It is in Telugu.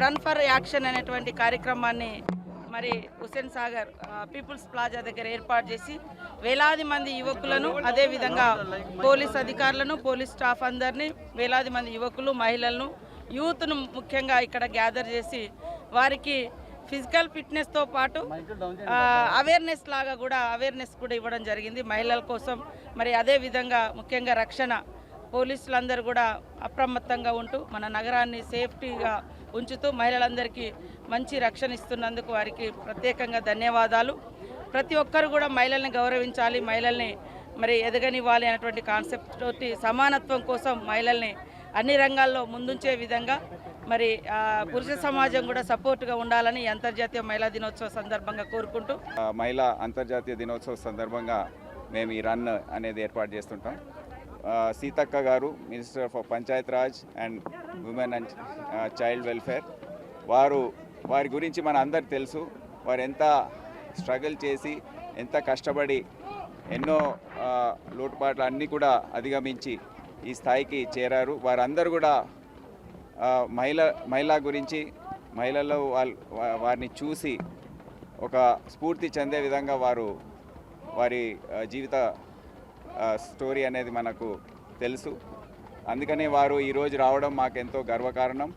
రన్ ఫర్ యాక్షన్ అనేటువంటి కార్యక్రమాన్ని మరి హుస్సేన్ సాగర్ పీపుల్స్ ప్లాజా దగ్గర ఏర్పాటు చేసి వేలాది మంది యువకులను, అదేవిధంగా పోలీస్ అధికారులను, పోలీస్ స్టాఫ్ అందరినీ, వేలాది మంది యువకులు, మహిళలను, యూత్ను ముఖ్యంగా ఇక్కడ గ్యాదర్ చేసి వారికి ఫిజికల్ ఫిట్నెస్తో పాటు అవేర్నెస్ కూడా ఇవ్వడం జరిగింది మహిళల కోసం. మరి అదేవిధంగా ముఖ్యంగా రక్షణ, పోలీసులందరూ కూడా అప్రమత్తంగా ఉంటూ మన నగరాన్ని సేఫ్టీగా ఉంచుతూ మహిళలందరికీ మంచి రక్షణ ఇస్తున్నందుకు వారికి ప్రత్యేకంగా ధన్యవాదాలు. ప్రతి ఒక్కరు కూడా మహిళల్ని గౌరవించాలి, మహిళల్ని మరి ఎదగనివ్వాలి అనేటువంటి కాన్సెప్ట్ తోటి సమానత్వం కోసం మహిళల్ని అన్ని రంగాల్లో ముందుంచే విధంగా మరి పురుష సమాజం కూడా సపోర్ట్గా ఉండాలని అంతర్జాతీయ మహిళా దినోత్సవ సందర్భంగా కోరుకుంటూ, మహిళా అంతర్జాతీయ దినోత్సవ సందర్భంగా మేము ఈ రన్ అనేది ఏర్పాటు చేస్తుంటాం. సీతక్క గారు, minister for Panchayat Raj and women and child welfare, వారి గురించి మన అందరికి తెలుసు. వారు ఎంత స్ట్రగుల్ చేసి, ఎంత కష్టపడి, ఎన్నో లోటుపాట్లు అన్నీ కూడా అధిగమించి ఈ స్థాయికి చేరారు. వారందరూ కూడా మహిళ గురించి, మహిళల్లో వారిని చూసి ఒక స్ఫూర్తి చెందే విధంగా వారి జీవిత స్టోరీ అనేది మనకు తెలుసు. అందుకని వారు ఈరోజు రావడం మాకెంతో గర్వకారణం.